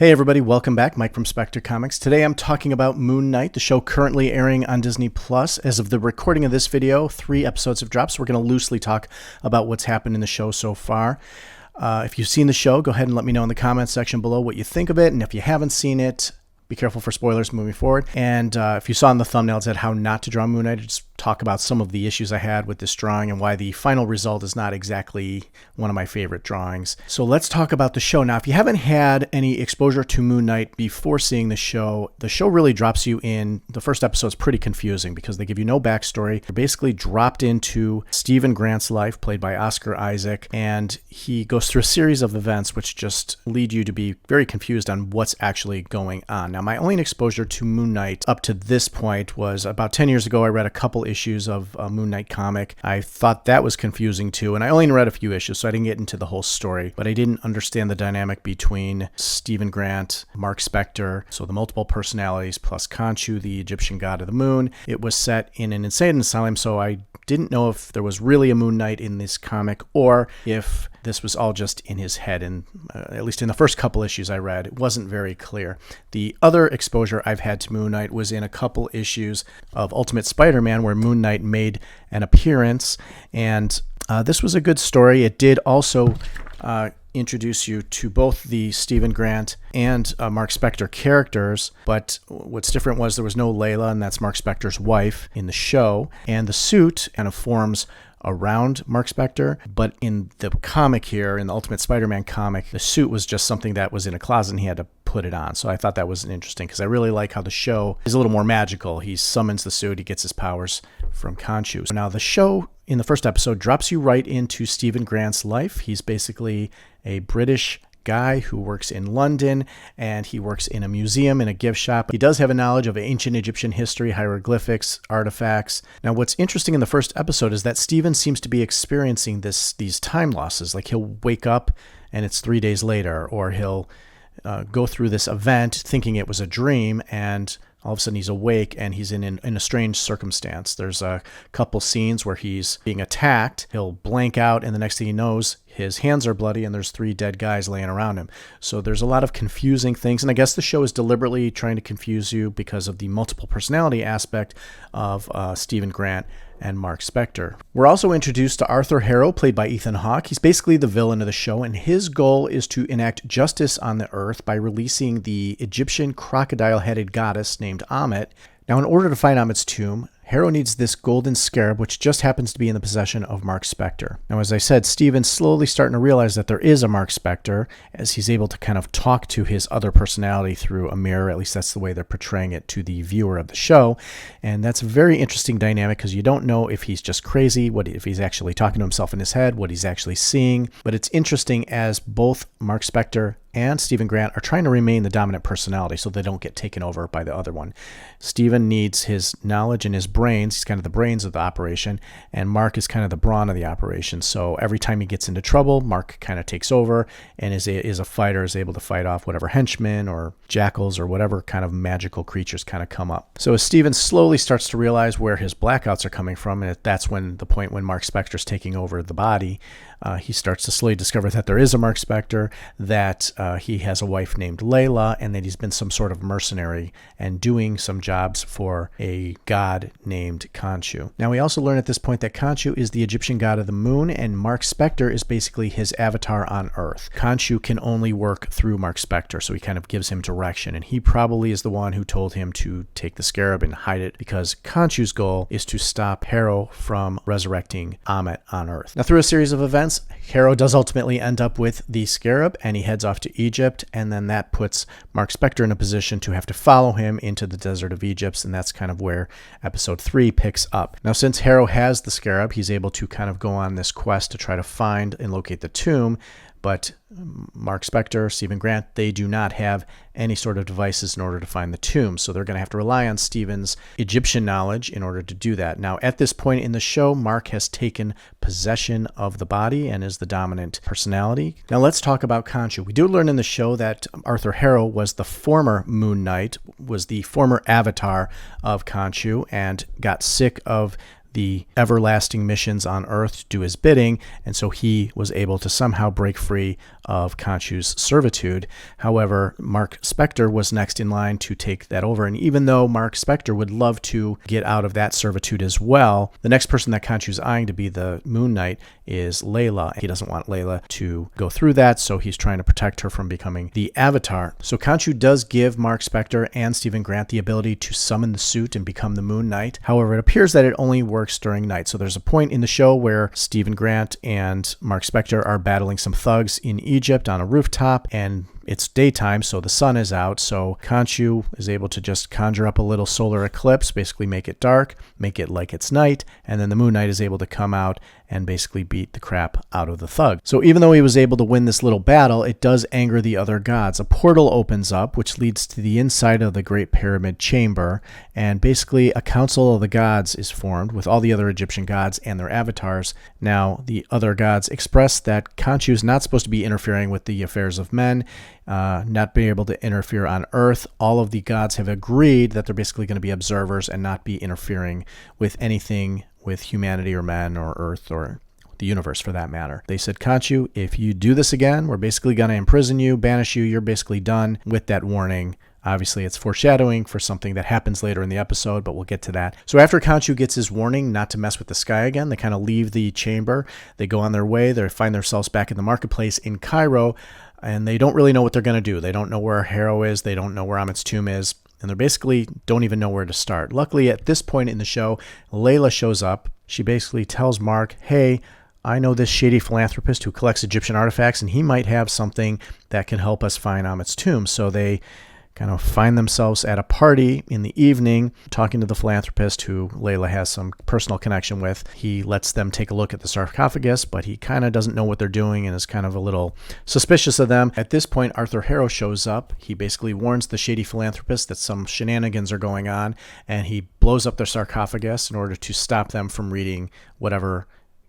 Hey everybody, welcome back. Mike from Spectre Comics. Today I'm talking about Moon Knight, the show currently airing on Disney+. As of the recording of this video, 3 episodes have dropped, so we're going to loosely talk about what's happened in the show so far. If you've seen the show, go ahead and let me know in the comments section below what you think of it, and if you haven't seen it, be careful for spoilers moving forward. And if you saw in the thumbnail, it said how not to draw Moon Knight. Just talk about some of the issues I had with this drawing and why the final result is not exactly one of my favorite drawings. So let's talk about the show. Now, if you haven't had any exposure to Moon Knight before seeing the show really drops you in. The first episode is pretty confusing because they give you no backstory. You're basically dropped into Stephen Grant's life, played by Oscar Isaac, and he goes through a series of events which just lead you to be very confused on what's actually going on. Now, my only exposure to Moon Knight up to this point was about 10 years ago. I read a couple issues of a Moon Knight comic. I thought that was confusing too, and I only read a few issues, so I didn't get into the whole story, but I didn't understand the dynamic between Stephen Grant, Mark Spector, so the multiple personalities, plus Kancho, the Egyptian god of the moon. It was set in an insane asylum, so I didn't know if there was really a Moon Knight in this comic or if this was all just in his head. And at least in the first couple issues I read, it wasn't very clear. The other exposure I've had to Moon Knight was in a couple issues of Ultimate Spider-Man where Moon Knight made an appearance, and this was a good story. It did also introduce you to both the Stephen Grant and Mark Spector characters, but what's different was there was no Layla, and that's Mark Spector's wife in the show, and the suit kind of forms around Mark Spector, but in the comic here, in the Ultimate Spider-Man comic, the suit was just something that was in a closet and he had to put it on. So I thought that was interesting because I really like how the show is a little more magical. He summons the suit, he gets his powers from Kancho. Now the show in the first episode drops you right into Stephen Grant's life. He's basically a British guy who works in London, and he works in a museum, in a gift shop. He does have a knowledge of ancient Egyptian history, hieroglyphics, artifacts. Now, what's interesting in the first episode is that Stephen seems to be experiencing these time losses. Like he'll wake up and it's 3 days later, or he'll go through this event thinking it was a dream, and all of a sudden he's awake and he's in a strange circumstance. There's a couple scenes where he's being attacked. He'll blank out, and the next thing he knows, his hands are bloody and there's 3 dead guys laying around him. So there's a lot of confusing things, and I guess the show is deliberately trying to confuse you because of the multiple personality aspect of Stephen Grant and Mark Spector. We're also introduced to Arthur Harrow, played by Ethan Hawke. He's basically the villain of the show, and his goal is to enact justice on the earth by releasing the Egyptian crocodile-headed goddess named Ammit. Now, in order to find Ammit's tomb, Harrow needs this golden scarab, which just happens to be in the possession of Mark Spector. Now, as I said, Stephen's slowly starting to realize that there is a Mark Spector, as he's able to kind of talk to his other personality through a mirror. At least that's the way they're portraying it to the viewer of the show. And that's a very interesting dynamic because you don't know if he's just crazy, if he's actually talking to himself in his head, what he's actually seeing. But it's interesting as both Mark Spector and Stephen Grant are trying to remain the dominant personality so they don't get taken over by the other one. Stephen needs his knowledge and his brains. He's kind of the brains of the operation, and Mark is kind of the brawn of the operation. So every time he gets into trouble, Mark kind of takes over and is a fighter, is able to fight off whatever henchmen or jackals or whatever kind of magical creatures kind of come up. So as Stephen slowly starts to realize where his blackouts are coming from, and that's when the point when Mark Spector is taking over the body, he starts to slowly discover that there is a Mark Spector, that he has a wife named Layla, and that he's been some sort of mercenary and doing some jobs for a god named Kancho. Now, we also learn at this point that Kancho is the Egyptian god of the moon, and Mark Spector is basically his avatar on Earth. Kancho can only work through Mark Spector, so he kind of gives him direction, and he probably is the one who told him to take the scarab and hide it, because Kancho's goal is to stop Harrow from resurrecting Ammit on Earth. Now, through a series of events, Harrow does ultimately end up with the scarab, and he heads off to Egypt, and then that puts Mark Spector in a position to have to follow him into the desert of Egypt, and that's kind of where episode 3 picks up. Now, since Harrow has the scarab, he's able to kind of go on this quest to try to find and locate the tomb, but Mark Spector, Stephen Grant, they do not have any sort of devices in order to find the tomb. So they're going to have to rely on Stephen's Egyptian knowledge in order to do that. Now, at this point in the show, Mark has taken possession of the body and is the dominant personality. Now, let's talk about Kancho. We do learn in the show that Arthur Harrow was the former Moon Knight, was the former avatar of Kancho, and got sick of the everlasting missions on Earth to do his bidding, and so he was able to somehow break free of Kancho's servitude. However, Mark Spector was next in line to take that over, and even though Mark Spector would love to get out of that servitude as well, the next person that Kancho's eyeing to be the Moon Knight is Layla. He doesn't want Layla to go through that, so he's trying to protect her from becoming the Avatar. So Kancho does give Mark Spector and Stephen Grant the ability to summon the suit and become the Moon Knight. However, it appears that it only works during night. So there's a point in the show where Stephen Grant and Mark Spector are battling some thugs in Egypt on a rooftop, and it's daytime, so the sun is out. So Kancho is able to just conjure up a little solar eclipse, basically make it dark, make it like it's night, and then the Moon Knight is able to come out and basically beat the crap out of the thug. So even though he was able to win this little battle, it does anger the other gods. A portal opens up, which leads to the inside of the Great Pyramid Chamber, and basically a council of the gods is formed with all the other Egyptian gods and their avatars. Now, the other gods express that Kancho is not supposed to be interfering with the affairs of men, not being able to interfere on Earth. All of the gods have agreed that they're basically going to be observers and not be interfering with anything with humanity or men or Earth or the universe for that matter. They said, Kancho, if you do this again, we're basically going to imprison you, banish you, you're basically done. With that warning, obviously it's foreshadowing for something that happens later in the episode, but we'll get to that. So after Kancho gets his warning not to mess with the sky again, they kind of leave the chamber, they go on their way, they find themselves back in the marketplace in Cairo, and they don't really know what they're going to do. They don't know where Harrow is, they don't know where Amit's tomb is, and they basically don't even know where to start. Luckily, at this point in the show, Layla shows up. She basically tells Mark, hey, I know this shady philanthropist who collects Egyptian artifacts, and he might have something that can help us find Amit's tomb. So they kind of find themselves at a party in the evening talking to the philanthropist who Layla has some personal connection with. He lets them take a look at the sarcophagus, but he kind of doesn't know what they're doing and is kind of a little suspicious of them. At this point, Arthur Harrow shows up. He basically warns the shady philanthropist that some shenanigans are going on, and he blows up their sarcophagus in order to stop them from reading whatever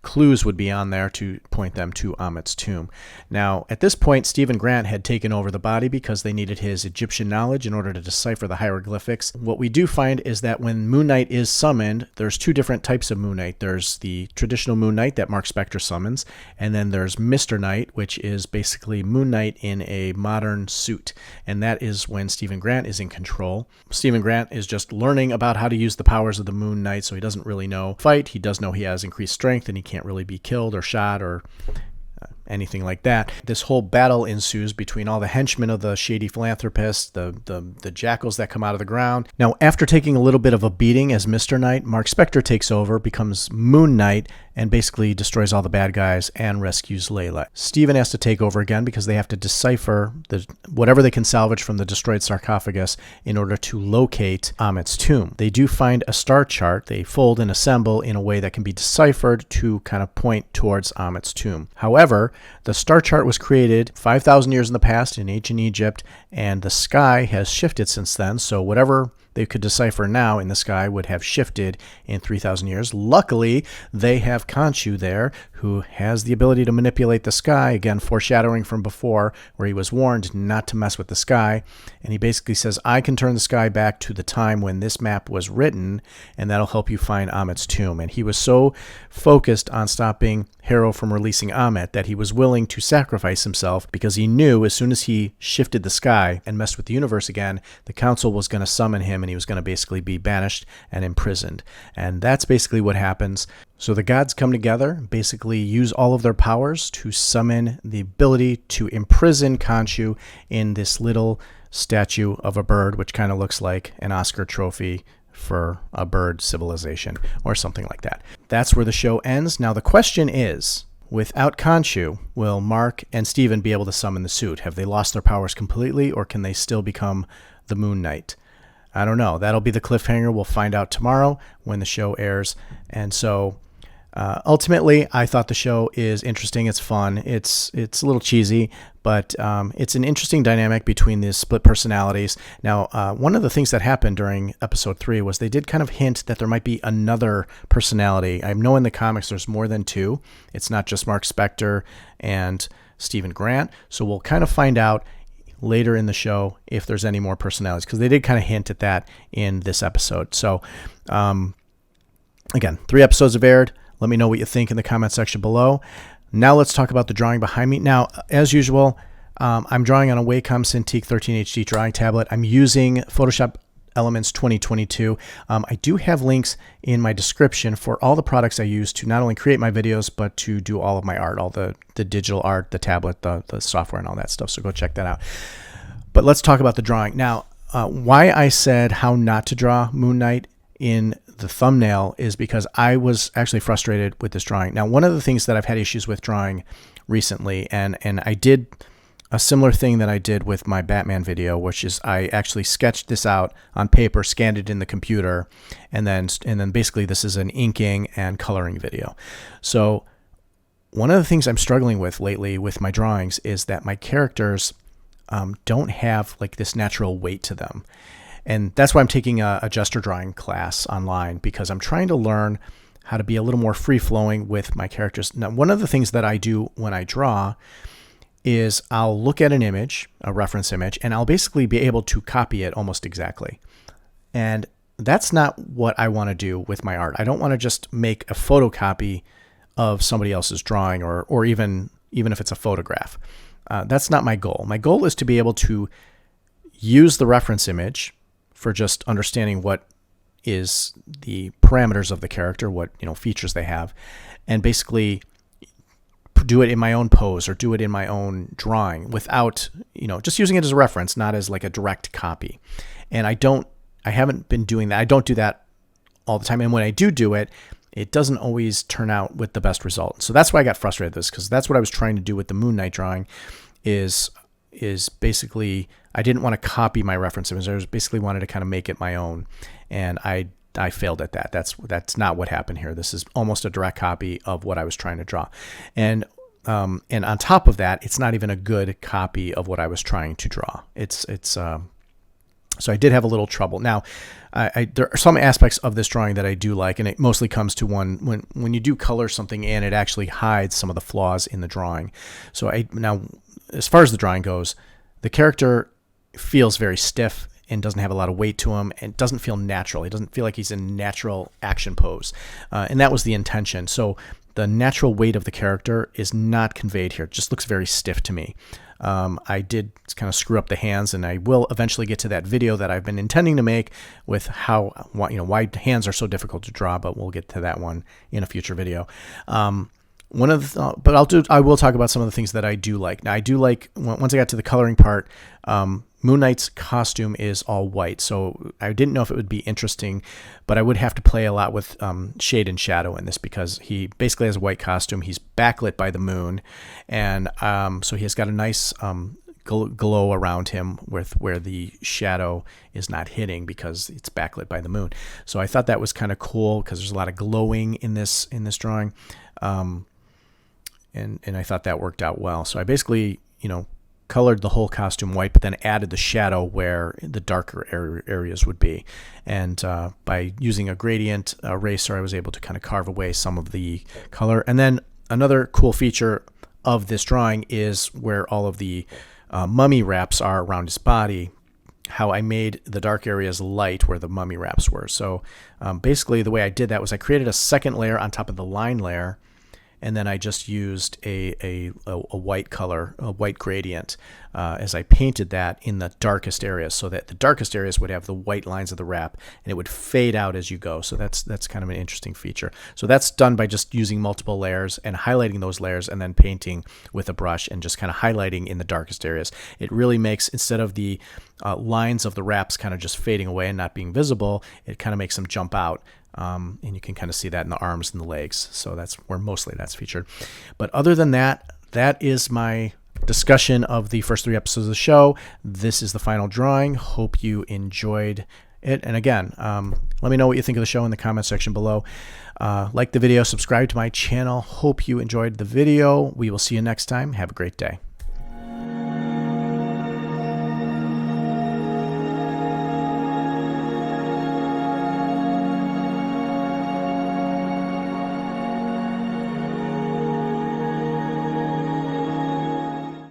clues would be on there to point them to Amit's tomb. Now, at this point, Stephen Grant had taken over the body because they needed his Egyptian knowledge in order to decipher the hieroglyphics. What we do find is that when Moon Knight is summoned, there's two different types of Moon Knight. There's the traditional Moon Knight that Mark Spector summons, and then there's Mr. Knight, which is basically Moon Knight in a modern suit, and that is when Stephen Grant is in control. Stephen Grant is just learning about how to use the powers of the Moon Knight, so he doesn't really know fight. He does know he has increased strength, and he can't really be killed or shot or anything like that. This whole battle ensues between all the henchmen of the shady philanthropist, the jackals that come out of the ground. Now, after taking a little bit of a beating as Mr. Knight, Mark Spector takes over, becomes Moon Knight, and basically destroys all the bad guys and rescues Layla. Stephen has to take over again because they have to decipher whatever they can salvage from the destroyed sarcophagus in order to locate Amit's tomb. They do find a star chart. They fold and assemble in a way that can be deciphered to kind of point towards Amit's tomb. However, the star chart was created 5,000 years in the past in ancient Egypt, and the sky has shifted since then, so whatever they could decipher now in the sky would have shifted in 3,000 years. Luckily, they have Kancho there, who has the ability to manipulate the sky, again, foreshadowing from before, where he was warned not to mess with the sky. And he basically says, I can turn the sky back to the time when this map was written, and that'll help you find Amit's tomb. And he was so focused on stopping Harrow from releasing Amit that he was willing to sacrifice himself, because he knew as soon as he shifted the sky and messed with the universe again, the council was going to summon him, and he was going to basically be banished and imprisoned. And that's basically what happens. So the gods come together, basically use all of their powers to summon the ability to imprison Kancho in this little statue of a bird, which kind of looks like an Oscar trophy for a bird civilization or something like that. That's where the show ends. Now the question is, without Kancho, will Mark and Stephen be able to summon the suit? Have they lost their powers completely, or can they still become the Moon Knight? I don't know. That'll be the cliffhanger. We'll find out tomorrow when the show airs. And so ultimately, I thought the show is interesting. It's fun. It's a little cheesy, but it's an interesting dynamic between these split personalities. Now, one of the things that happened during episode 3 was they did kind of hint that there might be another personality. I know in the comics there's more than two. It's not just Mark Spector and Stephen Grant. So we'll kind of find out later in the show if there's any more personalities, because they did kind of hint at that in this episode. So Again, 3 episodes have aired. Let me know what you think in the comment section below. Now let's talk about the drawing behind me. Now, as usual, I'm drawing on a Wacom Cintiq 13HD drawing tablet. I'm using Photoshop Elements 2022. I do have links in my description for all the products I use to not only create my videos, but to do all of my art, all the digital art, the tablet, the software, and all that stuff. So go check that out. But let's talk about the drawing. Now, why I said how not to draw Moon Knight in the thumbnail is because I was actually frustrated with this drawing. Now, one of the things that I've had issues with drawing recently, and I did a similar thing that I did with my Batman video, which is I actually sketched this out on paper, scanned it in the computer, and then basically this is an inking and coloring video. So one of the things I'm struggling with lately with my drawings is that my characters don't have like this natural weight to them. And that's why I'm taking a gesture drawing class online, because I'm trying to learn how to be a little more free-flowing with my characters. Now, one of the things that I do when I draw is I'll look at an image, a reference image, and I'll basically be able to copy it almost exactly. And that's not what I want to do with my art. I don't want to just make a photocopy of somebody else's drawing, or even if it's a photograph. That's not my goal. My goal is to be able to use the reference image for just understanding what is the parameters of the character, what features they have, and basically do it in my own pose or do it in my own drawing without just using it as a reference, not as like a direct copy. And I haven't been doing that. I don't do that all the time, and when I do it, it doesn't always turn out with the best result. So that's why I got frustrated with this, because that's what I was trying to do with the Moon Knight drawing. Is basically I didn't want to copy my reference image. I basically wanted to kind of make it my own, and I failed at that. That's not what happened here. This is almost a direct copy of what I was trying to draw, and on top of that, it's not even a good copy of what I was trying to draw. So I did have a little trouble. Now, there are some aspects of this drawing that I do like, and it mostly comes to when you do color something in, it actually hides some of the flaws in the drawing. So now, as far as the drawing goes, the character feels very stiff and doesn't have a lot of weight to him, and doesn't feel natural. He doesn't feel like he's in natural action pose, and that was the intention. So the natural weight of the character is not conveyed here. It just looks very stiff to me. I did kind of screw up the hands, and I will eventually get to that video that I've been intending to make with why hands are so difficult to draw, but we'll get to that one in a future video. But I will talk about some of the things that I do like. Now, I do like, once I got to the coloring part, Moon Knight's costume is all white, so I didn't know if it would be interesting, but I would have to play a lot with shade and shadow in this, because he basically has a white costume. He's backlit by the moon, and so he has got a nice glow around him where the shadow is not hitting because it's backlit by the moon. So I thought that was kind of cool, because there's a lot of glowing in this drawing, and I thought that worked out well. So I basically colored the whole costume white, but then added the shadow where the darker areas would be. And by using a gradient eraser, I was able to kind of carve away some of the color. And then another cool feature of this drawing is where all of the mummy wraps are around his body, how I made the dark areas light where the mummy wraps were. So basically the way I did that was I created a second layer on top of the line layer, and then I just used a white color, a white gradient, as I painted that in the darkest areas, so that the darkest areas would have the white lines of the wrap, and it would fade out as you go. So that's kind of an interesting feature. So that's done by just using multiple layers and highlighting those layers, and then painting with a brush and just kind of highlighting in the darkest areas. It really makes, instead of the lines of the wraps kind of just fading away and not being visible, it kind of makes them jump out. And you can kind of see that in the arms and the legs. So that's where mostly that's featured. But other than that, that is my discussion of the first 3 episodes of the show. This is the final drawing. Hope you enjoyed it. And again, let me know what you think of the show in the comment section below. Like the video, subscribe to my channel. Hope you enjoyed the video. We will see you next time. Have a great day.